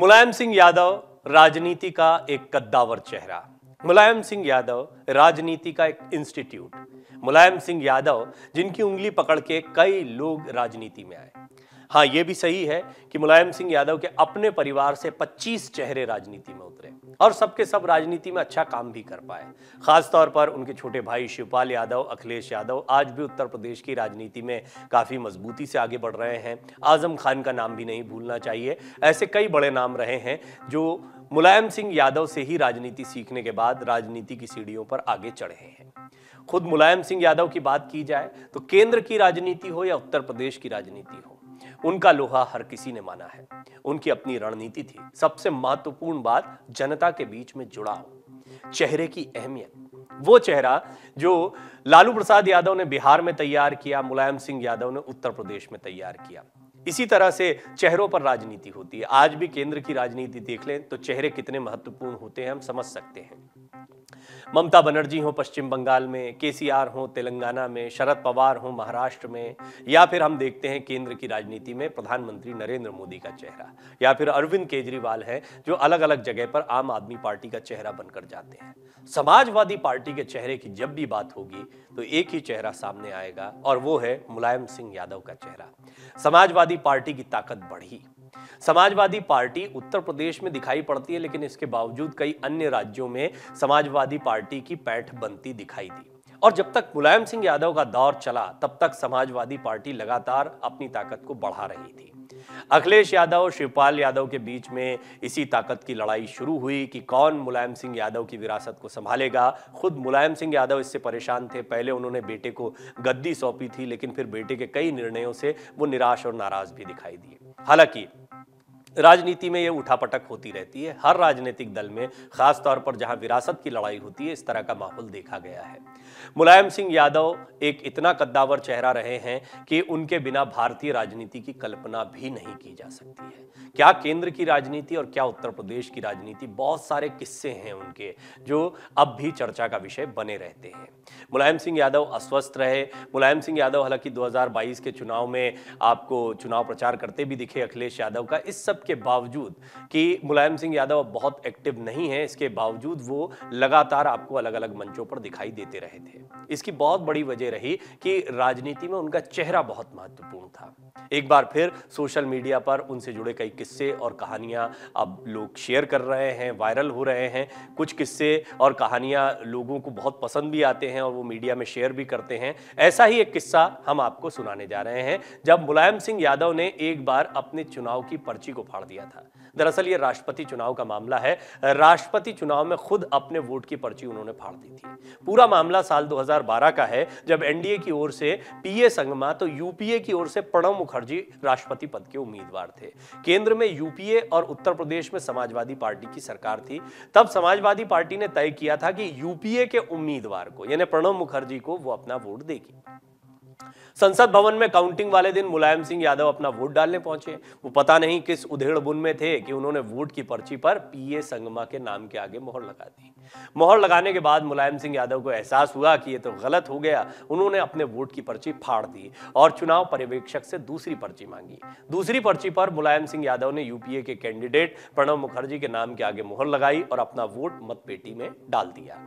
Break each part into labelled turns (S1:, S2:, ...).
S1: मुलायम सिंह यादव राजनीति का एक कद्दावर चेहरा, मुलायम सिंह यादव राजनीति का एक इंस्टीट्यूट, मुलायम सिंह यादव जिनकी उंगली पकड़ के कई लोग राजनीति में आए। हाँ, यह भी सही है कि मुलायम सिंह यादव के अपने परिवार से 25 चेहरे राजनीति में उतरे और सबके सब राजनीति में अच्छा काम भी कर पाए। खासतौर पर उनके छोटे भाई शिवपाल यादव, अखिलेश यादव आज भी उत्तर प्रदेश की राजनीति में काफी मजबूती से आगे बढ़ रहे हैं। आजम खान का नाम भी नहीं भूलना चाहिए। ऐसे कई बड़े नाम रहे हैं जो मुलायम सिंह यादव से ही राजनीति सीखने के बाद राजनीति की सीढ़ियों पर आगे चढ़े हैं। खुद मुलायम सिंह यादव की बात की जाए तो केंद्र की राजनीति हो या उत्तर प्रदेश की राजनीति हो, उनका लोहा हर किसी ने माना है। उनकी अपनी रणनीति थी। सबसे महत्वपूर्ण बात जनता के बीच में जुड़ाव, चेहरे की अहमियत। वो चेहरा जो लालू प्रसाद यादव ने बिहार में तैयार किया, मुलायम सिंह यादव ने उत्तर प्रदेश में तैयार किया। इसी तरह से चेहरों पर राजनीति होती है। आज भी केंद्र की राजनीति देख लें तो चेहरे कितने महत्वपूर्ण होते हैं हम समझ सकते हैं। ममता बनर्जी हो पश्चिम बंगाल में, केसीआर हो तेलंगाना में, शरद पवार हो महाराष्ट्र में, या फिर हम देखते हैं केंद्र की राजनीति में प्रधानमंत्री नरेंद्र मोदी का चेहरा, या फिर अरविंद केजरीवाल है जो अलग अलग जगह पर आम आदमी पार्टी का चेहरा बनकर जाते हैं। समाजवादी पार्टी के चेहरे की जब भी बात होगी तो एक ही चेहरा सामने आएगा और वो है मुलायम सिंह यादव का चेहरा। समाजवादी पार्टी की ताकत बढ़ी। समाजवादी पार्टी उत्तर प्रदेश में दिखाई पड़ती है, लेकिन इसके बावजूद कई अन्य राज्यों में समाजवादी पार्टी की पैठ बनती दिखाई दी। और जब तक मुलायम सिंह यादव का दौर चला तब तक समाजवादी पार्टी लगातार अपनी ताकत को बढ़ा रही थी। अखिलेश यादव, शिवपाल यादव के बीच में इसी ताकत की लड़ाई शुरू हुई कि कौन मुलायम सिंह यादव की विरासत को संभालेगा। खुद मुलायम सिंह यादव इससे परेशान थे। पहले उन्होंने बेटे को गद्दी सौंपी थी, लेकिन फिर बेटे के कई निर्णयों से वो निराश और नाराज भी दिखाई दिए। हालांकि राजनीति में ये उठापटक होती रहती है। हर राजनीतिक दल में, खासतौर पर जहां विरासत की लड़ाई होती है, इस तरह का माहौल देखा गया है। मुलायम सिंह यादव एक इतना कद्दावर चेहरा रहे हैं कि उनके बिना भारतीय राजनीति की कल्पना भी नहीं की जा सकती है। क्या केंद्र की राजनीति और क्या उत्तर प्रदेश की राजनीति, बहुत सारे किस्से हैं उनके जो अब भी चर्चा का विषय बने रहते हैं। मुलायम सिंह यादव अस्वस्थ रहे। मुलायम सिंह यादव हालांकि 2022 के चुनाव में आपको चुनाव प्रचार करते भी दिखे अखिलेश यादव का। इस सब के बावजूद कि मुलायम सिंह यादव बहुत एक्टिव नहीं है, इसके बावजूद वो लगातार आपको अलग अलग मंचों पर दिखाई देते रहे थे। इसकी बहुत बड़ी वजह रही कि राजनीति में उनका चेहरा बहुत महत्वपूर्ण था। एक बार फिर सोशल मीडिया पर उनसे जुड़े कई किस्से और कहानियां अब लोग शेयर कर रहे हैं, वायरल हो रहे हैं। कुछ किस्से और कहानियां लोगों को बहुत पसंद भी आते हैं और वो मीडिया में शेयर भी करते हैं। ऐसा ही एक किस्सा हम आपको सुनाने जा रहे हैं जब मुलायम सिंह यादव ने एक बार अपने चुनाव की पर्ची को फाड़ दिया था। दरअसल ये राष्ट्रपति चुनाव का मामला है। राष्ट्रपति चुनाव में खुद अपने वोट की पर्ची उन्होंने फाड़ दी थी। पूरा मामला साल 2012 का है जब एनडीए की ओर से पीए संगमा तो यूपीए की ओर से प्रणब मुखर्जी राष्ट्रपति पद के उम्मीदवार थे। केंद्र में यूपीए और उत्तर प्रदेश में समाजवादी पार्टी की सरकार थी। तब समाजवादी पार्टी ने तय किया था कि यूपीए के उम्मीदवार को यानी प्रणब मुखर्जी को वो अपना वोट देगी। संसद भवन में काउंटिंग वाले दिन मुलायम सिंह यादव अपना वोट डालने पहुंचे। वो पता नहीं किस उधेड़ बुन में थे कि उन्होंने वोट की पर्ची पर पीए संगमा के नाम के आगे मोहर लगा दी। मोहर लगाने के बाद मुलायम सिंह यादव को एहसास हुआ कि ये तो गलत हो गया। उन्होंने अपने वोट की पर्ची फाड़ दी और चुनाव पर्यवेक्षक से दूसरी पर्ची मांगी। दूसरी पर्ची पर मुलायम सिंह यादव ने यूपीए के कैंडिडेट प्रणब मुखर्जी के नाम के आगे मोहर लगाई और अपना वोट मतपेटी में डाल दिया।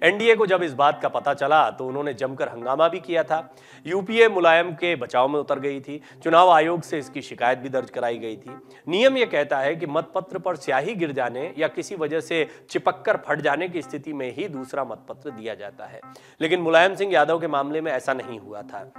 S1: एनडीए को जब इस बात का पता चला तो उन्होंने जमकर हंगामा भी किया था। यूपीए मुलायम के बचाव में उतर गई थी। चुनाव आयोग से इसकी शिकायत भी दर्ज कराई गई थी। नियम यह कहता है कि मतपत्र पर स्याही गिर जाने या किसी वजह से चिपककर फट जाने की स्थिति में ही दूसरा मतपत्र दिया जाता है, लेकिन मुलायम सिंह यादव के मामले में ऐसा नहीं हुआ था।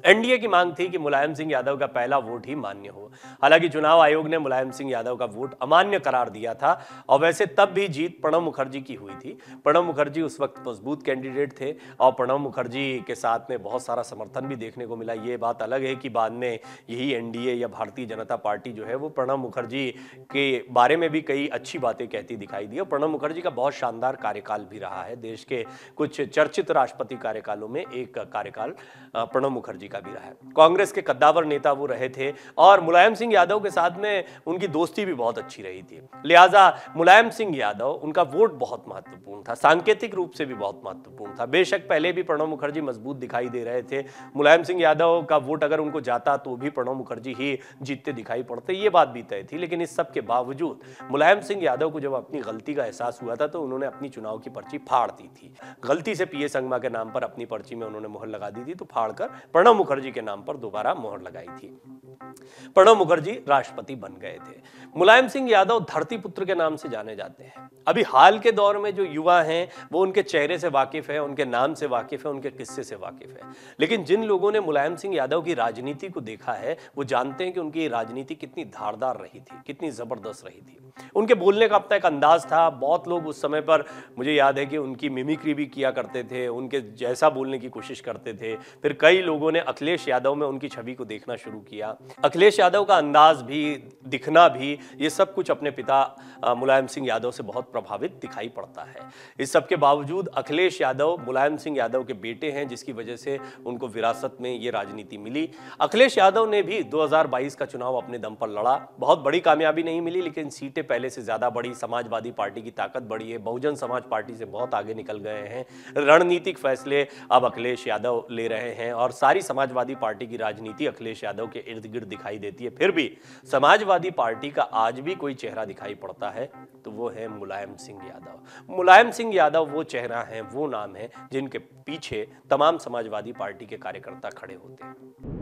S1: एनडीए की मांग थी कि मुलायम सिंह यादव का पहला वोट ही मान्य हो। हालांकि चुनाव आयोग ने मुलायम सिंह यादव का वोट अमान्य करार दिया था और वैसे तब भी जीत प्रणब मुखर्जी की हुई थी। प्रणब मुखर्जी उस वक्त मजबूत कैंडिडेट थे और प्रणब मुखर्जी के साथ में बहुत सारा समर्थन भी देखने को मिला। ये बात अलग है कि बाद में यही एनडीए या भारतीय जनता पार्टी जो है वो प्रणब मुखर्जी के बारे में भी कई अच्छी बातें कहती दिखाई दी और प्रणब मुखर्जी का बहुत शानदार कार्यकाल भी रहा है। देश के कुछ चर्चित राष्ट्रपति कार्यकालों में एक कार्यकाल प्रणब मुखर्जी का भी रहा है। कांग्रेस के कद्दावर नेता वो रहे थे और मुलायम सिंह यादव के साथ में उनकी दोस्ती भी बहुत अच्छी रही थी। लिहाजा मुलायम सिंह यादव, उनका वोट बहुत महत्वपूर्ण था, सांकेतिक रूप से भी बहुत महत्वपूर्ण था। बेशक पहले भी प्रणब मुखर्जी मजबूत दिखाई दे रहे थे, मुलायम सिंह यादव का वोट अगर उनको जाता तो भी प्रणब मुखर्जी ही जीतते दिखाई पड़ते, ये बात भी तय थी। लेकिन इस सब के बावजूद मुलायम सिंह यादव को जब अपनी गलती का एहसास हुआ था तो उन्होंने अपनी चुनाव की पर्ची फाड़ दी थी। गलती से पीए संगमा के नाम पर अपनी पर्ची में उन्होंने मोहर लगा दी थी, तो फाड़कर प्रणब मुखर्जी के नाम पर दोबारा मोहर लगाई थी। प्रणब मुखर्जी राष्ट्रपति बन गए थे। मुलायम सिंह यादव धरती पुत्र के नाम से जाने जाते हैं। अभी हाल के दौर में जो युवा हैं वो उनके चेहरे से वाकिफ है, उनके नाम से वाकिफ है, उनके किस्से से वाकिफ है। लेकिन जिन लोगों ने मुलायम सिंह यादव की राजनीति को देखा है वो जानते हैं कि उनकी राजनीति कितनी धारदार रही थी, कितनी जबरदस्त रही थी। उनके बोलने का अपना एक अंदाज था। बहुत लोग उस समय पर, मुझे याद है कि उनकी मिमिक्री भी किया करते थे, उनके जैसा बोलने की कोशिश करते थे। फिर कई लोगों ने अखिलेश यादव में उनकी छवि को देखना शुरू किया। अखिलेश यादव का अंदाज भी, दिखना भी, ये सब कुछ अपने पिता मुलायम सिंह यादव से बहुत प्रभावित दिखाई पड़ता है। इस सब के बावजूद अखिलेश यादव मुलायम सिंह यादव के बेटे हैं, जिसकी वजह से उनको विरासत में ये राजनीति मिली। अखिलेश यादव ने भी 2022 का चुनाव अपने दम पर लड़ा। बहुत बड़ी कामयाबी नहीं मिली, लेकिन सीटें पहले से ज्यादा बढ़ी। समाजवादी पार्टी की ताकत बढ़ी है, बहुजन समाज पार्टी से बहुत आगे निकल गए हैं। रणनीतिक फैसले अब अखिलेश यादव ले रहे हैं और सारी समाजवादी पार्टी की राजनीति अखिलेश यादव के इर्द गिर्द दिखाई देती है। फिर भी समाजवादी पार्टी का आज भी कोई चेहरा दिखाई पड़ता है तो वो है मुलायम सिंह यादव। मुलायम सिंह यादव वो चेहरा है, वो नाम है जिनके पीछे तमाम समाजवादी पार्टी के कार्यकर्ता खड़े होते हैं।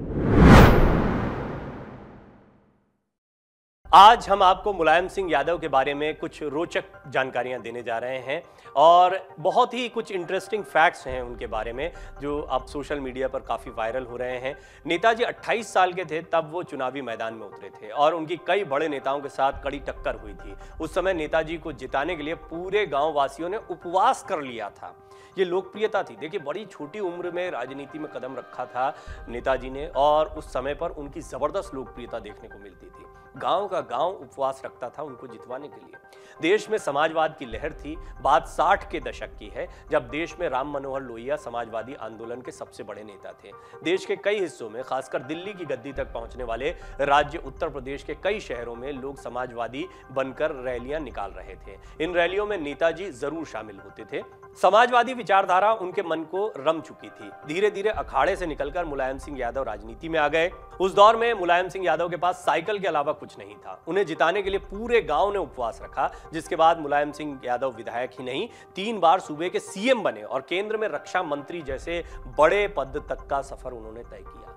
S1: आज हम आपको मुलायम सिंह यादव के बारे में कुछ रोचक जानकारियां देने जा रहे हैं और बहुत ही कुछ इंटरेस्टिंग फैक्ट्स हैं उनके बारे में जो अब सोशल मीडिया पर काफ़ी वायरल हो रहे हैं। नेताजी 28 साल के थे तब वो चुनावी मैदान में उतरे थे और उनकी कई बड़े नेताओं के साथ कड़ी टक्कर हुई थी। उस समय नेताजी को जिताने के लिए पूरे गाँव वासियों ने उपवास कर लिया था। ये लोकप्रियता थी। देखिए, बड़ी छोटी उम्र में राजनीति में कदम रखा था नेताजी ने और उस समय पर उनकी जबरदस्त लोकप्रियता देखने को मिलती थी। गांव का गांव उपवास रखता था उनको जितवाने के लिए। देश में समाजवाद की लहर थी। बात 60 के दशक की है जब देश में राम मनोहर लोहिया समाजवादी आंदोलन के सबसे बड़े नेता थे। देश के कई हिस्सों में, खासकर दिल्ली की गद्दी तक पहुंचने वाले राज्य उत्तर प्रदेश के कई शहरों में लोग समाजवादी बनकर रैलियां निकाल रहे थे। इन रैलियों में नेताजी जरूर शामिल होते थे। समाजवादी विचारधारा उनके मन को रम चुकी थी। धीरे धीरे अखाड़े से निकलकर मुलायम सिंह यादव राजनीति में आ गए। उस दौर में मुलायम सिंह यादव के पास साइकिल के अलावा कुछ नहीं था। उन्हें जिताने के लिए पूरे गांव ने उपवास रखा, जिसके बाद मुलायम सिंह यादव विधायक ही नहीं 3 बार सूबे के सीएम बने और केंद्र में रक्षा मंत्री जैसे बड़े पद तक का सफर उन्होंने तय किया।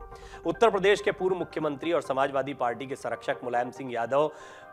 S1: उत्तर प्रदेश के पूर्व मुख्यमंत्री और समाजवादी पार्टी के संरक्षक मुलायम सिंह यादव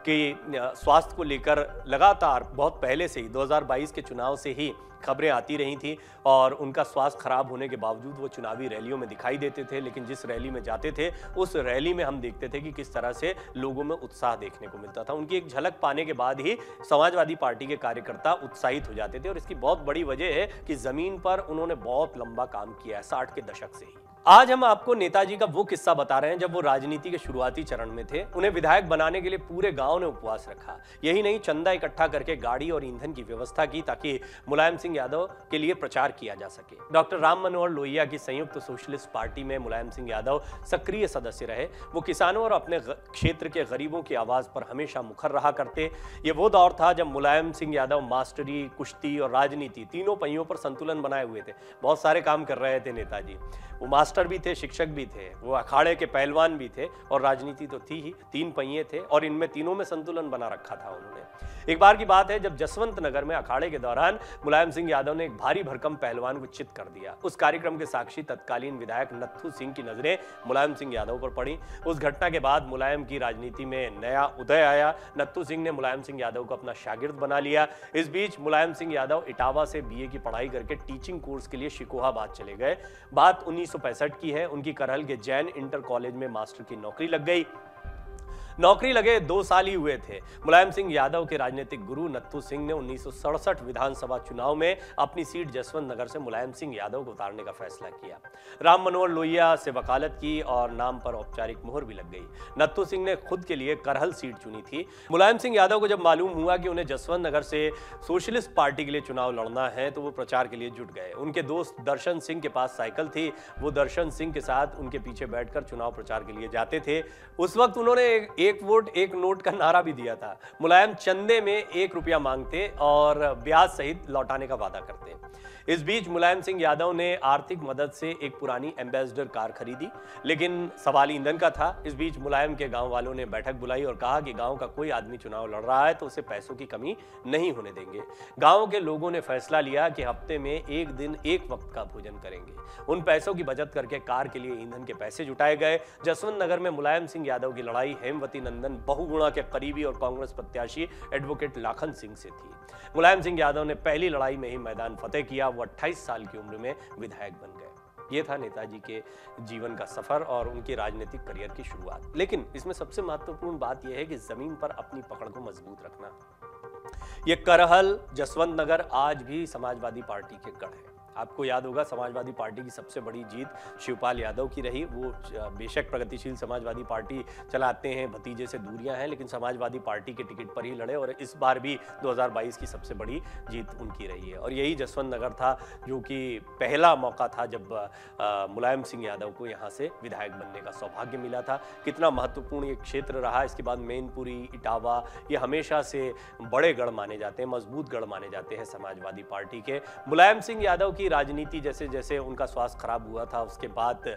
S1: के स्वास्थ्य को लेकर लगातार बहुत पहले से ही 2022 के चुनाव से ही खबरें आती रही थी और उनका स्वास्थ्य खराब होने के बावजूद वो चुनावी रैलियों में दिखाई देते थे। लेकिन जिस रैली में जाते थे उस रैली में हम देखते थे कि किस तरह से लोगों में उत्साह देखने को मिलता था। उनकी एक झलक पाने के बाद ही समाजवादी पार्टी के कार्यकर्ता उत्साहित हो जाते थे और इसकी बहुत बड़ी वजह है कि जमीन पर उन्होंने बहुत लंबा काम किया है, 60 के दशक से ही। आज हम आपको नेताजी का वो किस्सा बता रहे हैं जब वो राजनीति के शुरुआती चरण में थे। उन्हें विधायक बनाने के लिए पूरे गांव ने उपवास रखा। यही नहीं, चंदा इकट्ठा करके गाड़ी और ईंधन की व्यवस्था की ताकि मुलायम सिंह यादव के लिए प्रचार किया जा सके। डॉक्टर राम मनोहर लोहिया की संयुक्त सोशलिस्ट पार्टी में मुलायम सिंह यादव सक्रिय सदस्य रहे। वो किसानों और अपने क्षेत्र के गरीबों की आवाज पर हमेशा मुखर रहा करते। ये वो दौर था जब मुलायम सिंह यादव मास्टरी, कुश्ती और राजनीति तीनों पहियों पर संतुलन बनाए हुए थे। बहुत सारे काम कर रहे थे नेताजी। वो मास्टर भी थे, शिक्षक भी थे, वो अखाड़े के पहलवान भी थे और राजनीति तो थी ही। 3 पहिए थे और इनमें तीनों में संतुलन बना रखा था उन्होंने। एक बार की बात है जब जसवंत नगर में अखाड़े के दौरान मुलायम सिंह यादव ने एक भारी भरकम पहलवान को चित कर दिया। उस कार्यक्रम के साक्षी तत्कालीन विधायक नत्थू सिंह की नजरें मुलायम सिंह यादव पर पड़ी। उस घटना के बाद मुलायम की राजनीति में नया उदय आया। नत्थू सिंह ने मुलायम सिंह यादव को अपना शागिर्द बना लिया। इस बीच मुलायम सिंह यादव इटावा से बीए की पढ़ाई करके टीचिंग कोर्स के लिए शिकोहाबाद चले गए। बात 1965 की है। उनकी करहल के जैन इंटर कॉलेज में मास्टर की नौकरी लग गई। नौकरी लगे 2 साल ही हुए थे। मुलायम सिंह यादव के राजनीतिक गुरु नत्थू सिंह ने 1967 विधानसभा चुनाव में अपनी सीट जसवंत नगर से मुलायम सिंह यादव को उतारने का फैसला किया। राम मनोहर लोहिया से वकालत की और नाम पर औपचारिक मोहर भी लग गई। नत्थू सिंह ने खुद के लिए करहल सीट चुनी थी। मुलायम सिंह यादव को जब मालूम हुआ कि उन्हें जसवंत नगर से सोशलिस्ट पार्टी के लिए चुनाव लड़ना है तो वो प्रचार के लिए जुट गए। उनके दोस्त दर्शन सिंह के पास साइकिल थी, वो दर्शन सिंह के साथ उनके पीछे बैठकर चुनाव प्रचार के लिए जाते थे। उस वक्त उन्होंने एक वोट एक नोट का नारा भी दिया था। मुलायम चंदे में 1 रुपया मांगते और ब्याज सहित लौटाने का वादा करते। इस बीच मुलायम सिंह यादव ने आर्थिक मदद से एक पुरानी एम्बेसडर कार खरीदी, लेकिन सवाल ईंधन का था। इस बीच मुलायम के गांव वालों ने बैठक बुलाई और कहा कि गांव का कोई आदमी चुनाव लड़ रहा है तो उसे पैसों की कमी नहीं होने देंगे। गांव के लोगों ने फैसला लिया कि हफ्ते में 1 दिन 1 वक्त का भोजन करेंगे। उन पैसों की बचत करके कार के लिए ईंधन के पैसे जुटाए गए। जसवंत नगर में मुलायम सिंह यादव की लड़ाई हेमवती नंदन बहुगुणा के करीबी और कांग्रेस प्रत्याशी एडवोकेट लाखन सिंह से थी। मुलायम सिंह यादव ने पहली लड़ाई में ही मैदान फतेह किया। वो 28 साल की उम्र में विधायक बन गए। ये था नेताजी के जीवन का सफर और उनके राजनीतिक करियर की शुरुआत। लेकिन इसमें सबसे महत्वपूर्ण बात यह है कि जमीन पर अपनी पकड़ को मजबूत रखना। ये करहल, जसवंत नगर आज भी समाजवादी पार्टी के गढ़ है। आपको याद होगा समाजवादी पार्टी की सबसे बड़ी जीत शिवपाल यादव की रही। वो बेशक प्रगतिशील समाजवादी पार्टी चलाते हैं, भतीजे से दूरियां हैं, लेकिन समाजवादी पार्टी के टिकट पर ही लड़े और इस बार भी 2022 की सबसे बड़ी जीत उनकी रही है। और यही जसवंत नगर था जो कि पहला मौका था जब मुलायम सिंह यादव को यहाँ से विधायक बनने का सौभाग्य मिला था। कितना महत्वपूर्ण ये क्षेत्र रहा। इसके बाद मैनपुरी, इटावा, ये हमेशा से बड़े गढ़ माने जाते हैं, मजबूत गढ़ माने जाते हैं समाजवादी पार्टी के। मुलायम सिंह यादव की राजनीति जैसे जैसे उनका स्वास्थ्य खराब हुआ था, उसके बाद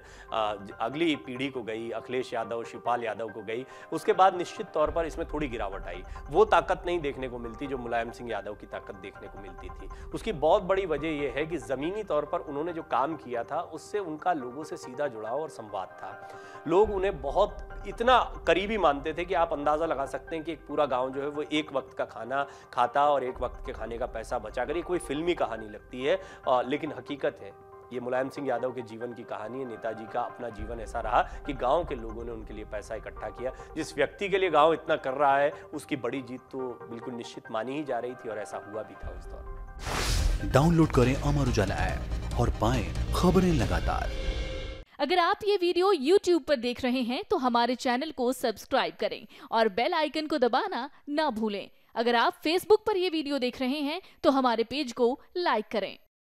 S1: अगली पीढ़ी को गई, अखिलेश यादव, शिवपाल यादव को गई। उसके बाद निश्चित तौर पर इसमें थोड़ी गिरावट आई। वो ताकत नहीं देखने को मिलती जो मुलायम सिंह यादव की ताकत देखने को मिलती थी। उसकी बहुत बड़ी वजह यह है कि जमीनी तौर पर उन्होंने जो काम किया था उससे उनका लोगों से सीधा जुड़ाव और संवाद था। लोग उन्हें बहुत इतना करीबी मानते थे कि आप अंदाजा लगा सकते हैं कि एक पूरा गांव जो है वो 1 वक्त का खाना खाता और 1 वक्त के खाने का पैसा बचा कर। ये कोई फिल्मी कहानी लगती है लेकिन हकीकत है। ये मुलायम सिंह यादव के जीवन की कहानी है। नेताजी का अपना जीवन ऐसा रहा कि गांव के लोगों ने उनके लिए पैसा इकट्ठा किया। जिस व्यक्ति के लिए गांव इतना कर रहा है उसकी बड़ी जीत तो बिल्कुल निश्चित मानी ही जा रही थी और ऐसा हुआ भी था उस दौर।
S2: डाउनलोड करें अमर उजाला ऐप और पाएं खबरें लगातार।
S3: अगर आप ये वीडियो YouTube पर देख रहे हैं तो हमारे चैनल को सब्सक्राइब करें और बेल आइकन को दबाना ना भूलें। अगर आप Facebook पर ये वीडियो देख रहे हैं तो हमारे पेज को लाइक करें।